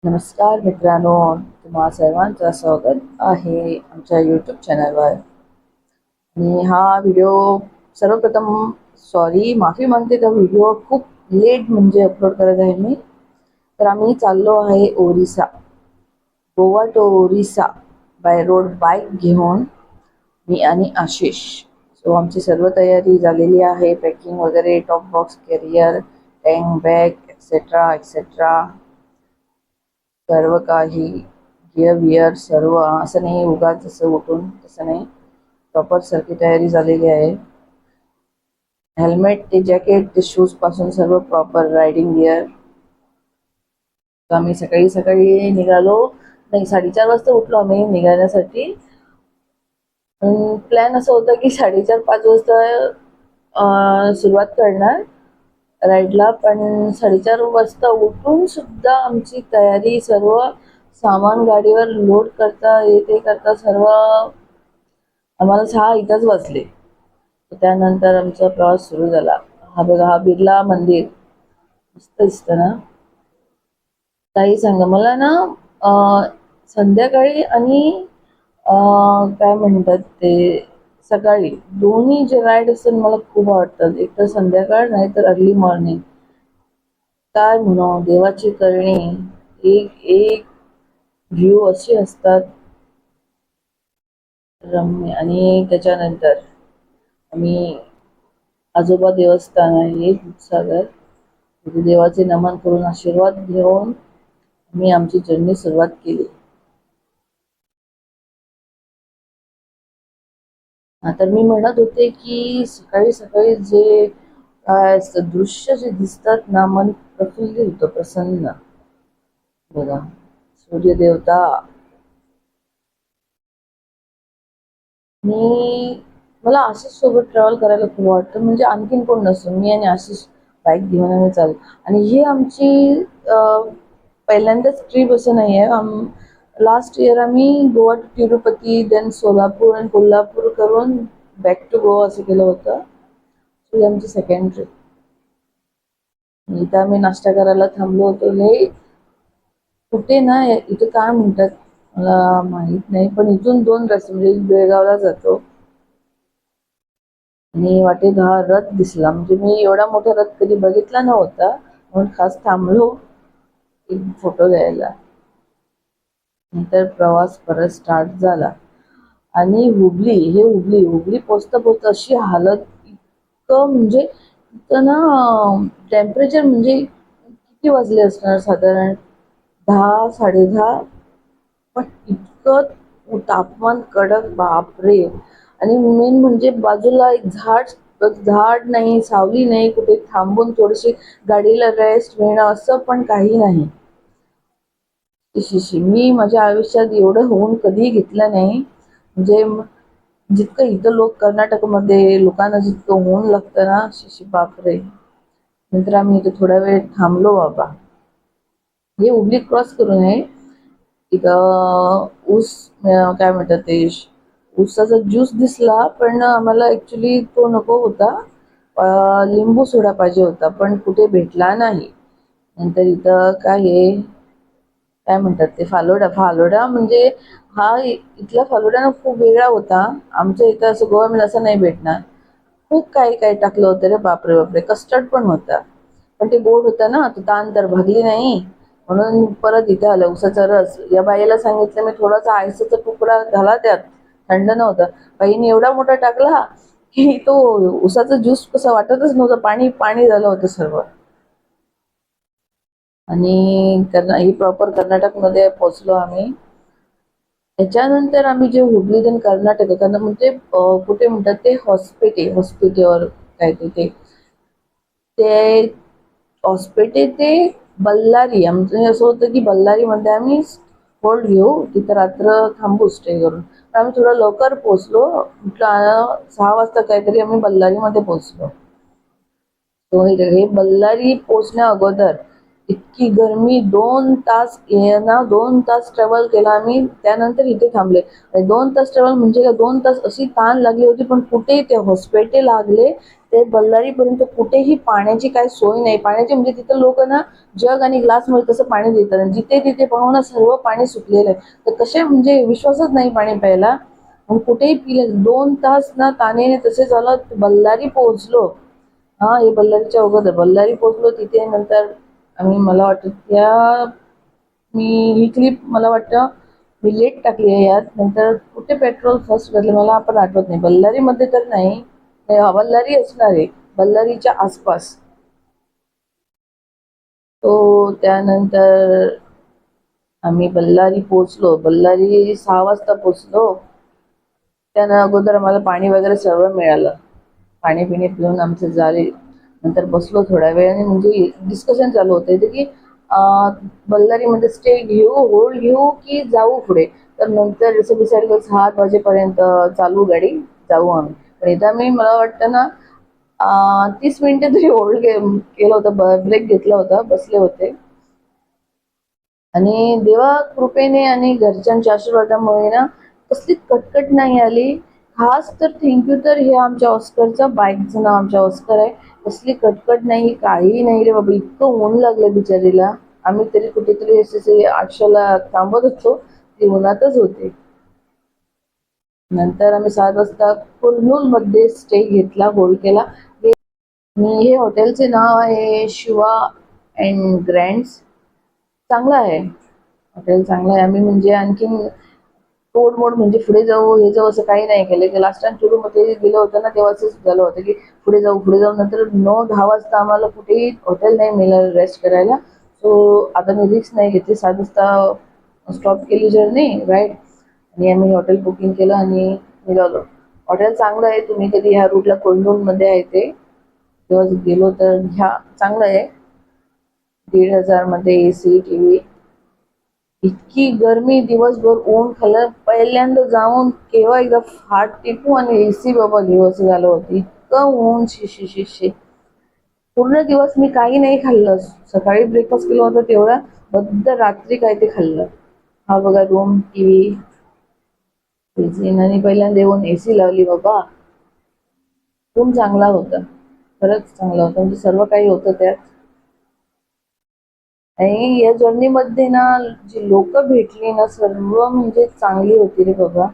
नमस्कार मित्रांनो, तुम्हा सर्वांचं स्वागत आहे आमच्या यूट्यूब चॅनलवर. आणि हा व्हिडिओ सर्वप्रथम माफी मागते. तर व्हिडिओ खूप लेट म्हणजे अपलोड करत आहे मी. तर आम्ही चाललो आहे Orissa, Goa to Orissa by road bike घेऊन, मी आणि आशिष. सो आमची सर्व तयारी झालेली आहे, पॅकिंग वगैरे, top box, carrier, tank bag et cetera et cetera, सर्व काही गिअर विअर सर्व. असं नाही उगाच जसं उठून तसं नाही, प्रॉपर सारखी तयारी झालेली आहे. हेल्मेट ते जॅकेट ते शूज पासून सर्व प्रॉपर रायडिंग गिअर. तर आम्ही सकाळी सकाळी निघालो. नाही, 4:30 वाजता उठलो आम्ही निघाण्यासाठी. प्लॅन असं होतं की 4:30-5 वाजता सुरुवात करणार राईडला. पण 4:30 वाजता उठून सुद्धा आमची तयारी, सर्व सामान गाडीवर लोड करता येते करता सर्व आम्हाला 6 इथंच वाजले. त्यानंतर आमचा प्रवास सुरू झाला. हा बघा, हा बिर्ला मंदिर मस्त दिसतं ना. काही सांगा मला ना, संध्याकाळी आणि काय म्हणतात ते सकाळी, दोन्ही जे राईड असतात मला खूप आवडतात. एक तर संध्याकाळ, नाही तर अर्ली मॉर्निंग. काय म्हणू, देवाची करणी. एक एक व्ह्यू असे असतात रम्य. आणि त्याच्यानंतर आम्ही आजोबा देवस्थान आहे दूधसागर, तिथे देवाचे नमन करून आशीर्वाद घेऊन मी आमची जर्नी सुरुवात केली. तर मी म्हणत होते की सकाळी सकाळी जे दृश्य जे दिसतात ना, मन प्रफुल्लित होतं, प्रसन्न. बघा, सूर्यदेवता. मी मला आशिष सोबत ट्रॅव्हल करायला खूप वाटतं. म्हणजे आणखीन कोण नसतं, मी आणि आशिष बाईक घेऊन आम्ही चालू. आणि ही आमची पहिल्यांदाच ट्रिप असं नाही आहे. लास्ट इयर आम्ही गोवा टू तिरुपती, देन सोलापूर आणि कोल्हापूर करून बॅक टू गोवा असं केलं होतं. ही आमची सेकंड ट्रिप. इथं आम्ही नाश्ता करायला थांबलो होतो. हे कुठे ना, इथं काय म्हणतात मला माहित नाही, पण इथून 2 रस्ते, म्हणजे बेळगावला जातो. आणि वाटेत हा रथ दिसला. म्हणजे मी एवढा मोठा रथ कधी बघितला नव्हता, म्हणून खास थांबलो एक फोटो घ्यायला. नंतर प्रवास परत स्टार्ट झाला. आणि हुबली पोचता पोचता अशी हालत, इतकं म्हणजे इथं ना टेम्परेचर म्हणजे किती वाजले असणार साधारण 10, 10:30. पण इतकं तापमान कडक, बापरे. आणि मेन म्हणजे बाजूला एक झाड नाही, सावली नाही, कुठे थांबून थोडीशी गाडीला रेस्ट घेणं असं पण काही नाही. शिशी, मी माझ्या आयुष्यात एवढं होऊन कधीही घेतलं नाही. म्हणजे जितकं इथं कर्नाटकमध्ये लोकांना जितकं होऊन लागतं ना, शिशी बापरे. नंतर आम्ही इथे थोडा वेळ थांबलो बाबा. हे हुबली क्रॉस करून आहे. इथं काय म्हणतात ते, ऊसाचा ज्यूस दिसला, पण आम्हाला ॲक्च्युली तो नको होता. लिंबू सोडा पाहिजे होता, पण कुठे भेटला नाही. नंतर इथं काय म्हणतात ते, फालोडा. फालोडा म्हणजे इथला फालोडा ना खूप वेगळा होता. आमच्या इथं असं गोव्यामध्ये असं नाही भेटणार. खूप काही काही टाकलं होतं रे, बापरे बापरे. कस्टर्ड पण होता, पण ते गोड होतं ना, तो ताण तर भागली नाही. म्हणून परत इथे आलं. उसाचा रस, या बाईला सांगितलं मी, थोडासा आईसचा तुकडा घाला त्यात, थंड नव्हतं. बाईने एवढा मोठा टाकला की तो उसाचा ज्यूस कसं वाटतच नव्हतं, पाणी पाणी झालं होतं सर्व. आणि ही प्रॉपर कर्नाटकमध्ये पोचलो आम्ही. त्याच्यानंतर आम्ही जे हुबली देन कर्नाटक, म्हणजे कुठे म्हणतात ते, हॉस्पिटेवर काय ते हॉस्पिटे ते बल्लारी. आमचं असं होतं की बल्लारीमध्ये आम्ही होल्ड घेऊ, तिथं रात्र थांबू स्टे करून. तर आम्ही थोडं लवकर पोचलो. म्हटलं 6 वाजता काहीतरी आम्ही बल्लारीमध्ये पोचलो. तो हे बल्लारी पोचण्या अगोदर इतकी गरमी, 2 तास येणं, 2 तास ट्रॅव्हल केला आम्ही, त्यानंतर इथे थांबले. आणि 2 तास ट्रॅव्हल म्हणजे काय, 2 तास अशी ताण लागली होती, पण कुठेही ते हॉस्पिटल लागले ते बल्लारीपर्यंत कुठेही पाण्याची काही सोय नाही. पाण्याची म्हणजे तिथं लोक ना जग आणि ग्लासमध्ये तसं पाणी देतात, आणि जिथे तिथे पाहून ना सर्व पाणी सुकलेलं आहे. तर कसे म्हणजे विश्वासच नाही पाणी प्यायला, मग कुठेही पिले. 2 तास ना तानेने तसे झालं. बल्लारी पोहोचलो. हा, हे बल्लारीच्या अगोदर बल्लारी पोहोचलो. तिथे नंतर आम्ही, मला वाटतं मी ही क्लिप मला वाटतं मी लेट टाकली आहे यात. नंतर कुठे पेट्रोल फर्स्ट घातलं मला आपण आठवत नाही. बल्लारीमध्ये तर नाही, बल्लारी असणार आहे, बल्लारीच्या आसपास. तो त्यानंतर आम्ही बल्लारी पोहोचलो. बल्लारी 6 वाजता पोहोचलो. त्यानं अगोदर आम्हाला पाणी वगैरे सर्व मिळालं. पाणी पिणे पिऊन आमचं झाले. नंतर बसलो थोड्या वेळाने, म्हणजे डिस्कशन चालू होतं इथे की बल्लारीमध्ये स्टे घेऊ, होल्ड घेऊ की जाऊ पुढे. तर नंतर जसं डिसाईड केलं 7 वाजेपर्यंत चालू गाडी, जाऊ आम्ही. पण एकदा मी, मला वाटतं ना 30 मिनिटं तरी होल्ड केलं होतं, ब्रेक घेतला होता, बसले होते. आणि देवा कृपेने आणि घरच्यांच्या आशीर्वादामुळे ना कसलीच कटकट नाही आली. खास तर थँक्यू तर हे आमच्या ऑस्करचं, बाईकचं नाव आमच्या ऑस्कर आहे. कसली कटकट नाही, काहीही नाही रे बाबा. इतकं ऊन लागलं बिचारीला. आम्ही तरी कुठेतरी असे 800ला थांबत होतो, ते उन्हातच होते. नंतर आम्ही 7 वाजता कुर्नूलमध्ये स्टे घेतला, होल्ड केला. आणि हे हॉटेलचे नाव आहे शिवा अँड ग्रँड्स. चांगलं आहे हॉटेल, चांगलं आहे. आम्ही म्हणजे आणखीन तोडमोड म्हणजे पुढे जाऊ हे जाऊ असं काही नाही केलं, की लास्ट टाइम मध्ये गेलं होतं ना तेव्हा असंच झालं होतं की पुढे जाऊ पुढे जाऊ. नंतर 9-10 वाजता आम्हाला कुठेही हॉटेल नाही मिळालं रेस्ट करायला. सो आता मी रिस्क नाही घेतली. 7 वाजता स्टॉप केली जर्नी, राईट. आणि आम्ही हॉटेल बुकिंग केलं आणि निघालो. हॉटेल चांगलं आहे, तुम्ही कधी ह्या रूटला कोल्डूनमध्ये आहे ते तेव्हा गेलो तर ह्या, चांगलं आहे. 1,500 मध्ये AC, टीव्ही. इतकी गरमी, दिवसभर ऊन खाल्लं. पहिल्यांदा जाऊन केव्हा एकदा फाट टिपू आणि AC बाबा घेऊ असं झालं होतं. इतकं ऊन, शी शी शी शी. पूर्ण दिवस मी काही नाही खाल्लं. सकाळी ब्रेकफास्ट केला होता तेवढा, बद्द रात्री काय ते खाल्लं. हा बघा रूम, टीव्ही, फ्रीज. आणि पहिल्यांदा येऊन AC लावली बाबा. रूम चांगला होता, खरंच चांगला होता, म्हणजे सर्व काही होतं त्यात. आणि या जर्नीमध्ये ना जी लोक भेटली ना सर्व म्हणजे चांगली होती रे बाबा.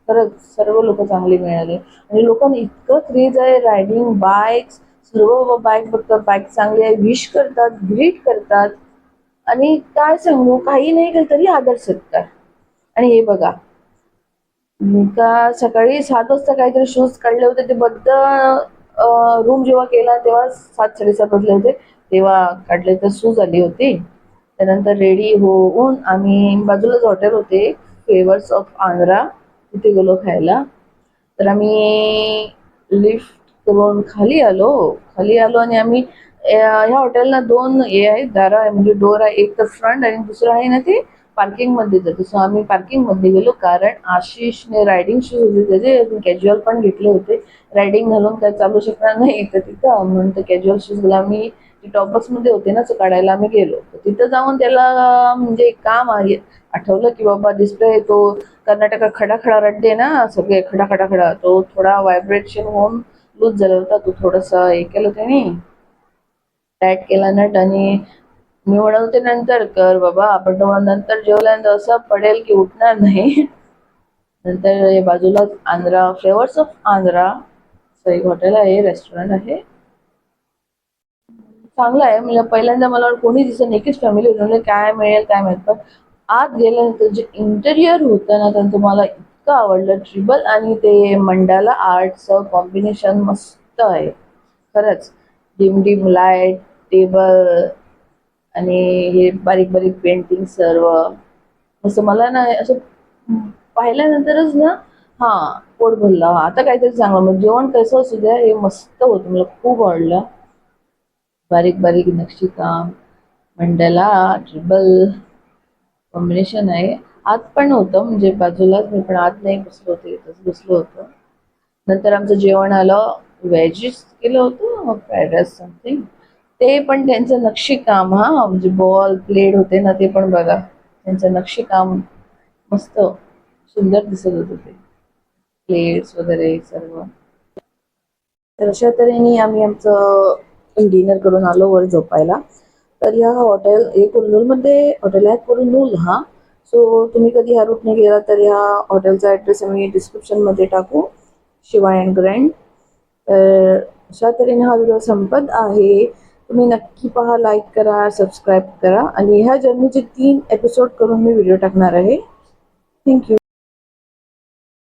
खरंच सर्व लोक चांगली मिळाली. आणि लोकांना इतकं क्रेज आहे रायडिंग बाईक्स. सर्व बाईक बघतात, बाईक चांगली आहे, विश करतात, ग्रीट करतात. आणि काय सांगू, काही नाही केलं तरी आदर सत्कार. आणि हे बघा, मी का सकाळी 7 वाजता काहीतरी शूज काढले होते, ते बद्द रूम जेव्हा केला तेव्हा 7-7:30 वाजले होते. तेव्हा काढले तर शूज आली होती. त्यानंतर रेडी होऊन आम्ही, बाजूलाच हॉटेल होते फ्लेवर्स ऑफ आंध्रा, तिथे गेलो खायला. तर आम्ही लिफ्ट करून खाली आलो आणि आम्ही ह्या हॉटेलला 2 हे आहेत, दारं आहे, म्हणजे डोर आहे. एक तर फ्रंट आणि दुसरं आहे ना ते पार्किंग मध्ये जातं. सो आम्ही पार्किंग मध्ये गेलो, कारण आशिषने रायडिंग शूज होते त्याचे, कॅज्युअल पण घेतले होते. रायडिंग घालून काय चालू शकणार नाही तर तिथं, म्हणून तर कॅज्युअल शूज घाला. आम्ही टॉप बॉक्स मध्ये होते ना, सो काढायला आम्ही गेलो. तिथं जाऊन त्याला म्हणजे काम आहे आठवलं की बाबा डिस्प्ले तो कर्नाटका खडा खडा रड्डे ना सगळे, खडा खडा खडा, तो थोडा व्हायब्रेशन होऊन लूज झाला होता. तो थोडासा हे केलं त्याने, टाईट केला नट. आणि मी म्हणत होते नंतर कर बाबा, आपण तुम्हाला नंतर जेवल्यानंतर असं पडेल की उठणार नाही. नंतर हे बाजूलाच आंध्रा, फ्लेवर्स ऑफ आंध्रा असं एक हॉटेल आहे, रेस्टॉरंट आहे, चांगलं आहे. म्हणजे पहिल्यांदा मला कोणी दिसत नाही, एकच फॅमिली होती. म्हणजे काय मिळेल काय माहित. पण आत गेल्यानंतर जे इंटेरियर होतं ना त्यांचं मला इतकं आवडलं. ट्रिबल आणि ते मंडाला आर्टचं कॉम्बिनेशन मस्त आहे खरंच. डिम डिम लाईट, टेबल आणि हे बारीक बारीक पेंटिंग सर्व. असं मला ना असं पाहिल्यानंतरच ना, हा, पोट भरलं. आता काहीतरी चांगलं, मग जेवण कसं असू द्या, हे मस्त होतं, मला खूप आवडलं. बारीक बारीक नक्षीकाम, मंडला, ट्रिबल कॉम्बिनेशन आहे. आत पण होतं, म्हणजे बाजूलाच, मी पण आत नाही बसलो होते, इथंच बसलो होतो. नंतर आमचं जेवण आलं. व्हेजीच केलं होतं, फ्राईड राईस समथिंग. ते पण त्यांचं नक्षीकाम, हा म्हणजे बॉल प्लेड होते ना, ते पण बघा त्यांचं नक्षीकाम मस्त सुंदर दिसत होतं ते प्लेट्स वगैरे सर्व. तर अशा तऱ्हेने आम्ही आमचं डिनर करून आलो वर झोपायला. तर ह्या हॉटेल हे कुर्नूलमध्ये हॉटेल आहे कुर्नूल, हा. सो तुम्ही कधी ह्या रूटने गेला तर ह्या हॉटेलचा ॲड्रेस आम्ही डिस्क्रिप्शनमध्ये टाकू, शिवाय अँड ग्रँड. तर अशा तऱ्हेने हा व्हिडिओ संपत आहे. तुम्ही नक्की पहा, लाईक करा, सबस्क्राईब करा आणि ह्या जर्नीचे 3 एपिसोड करून मी व्हिडिओ टाकणार आहे. थँक्यू.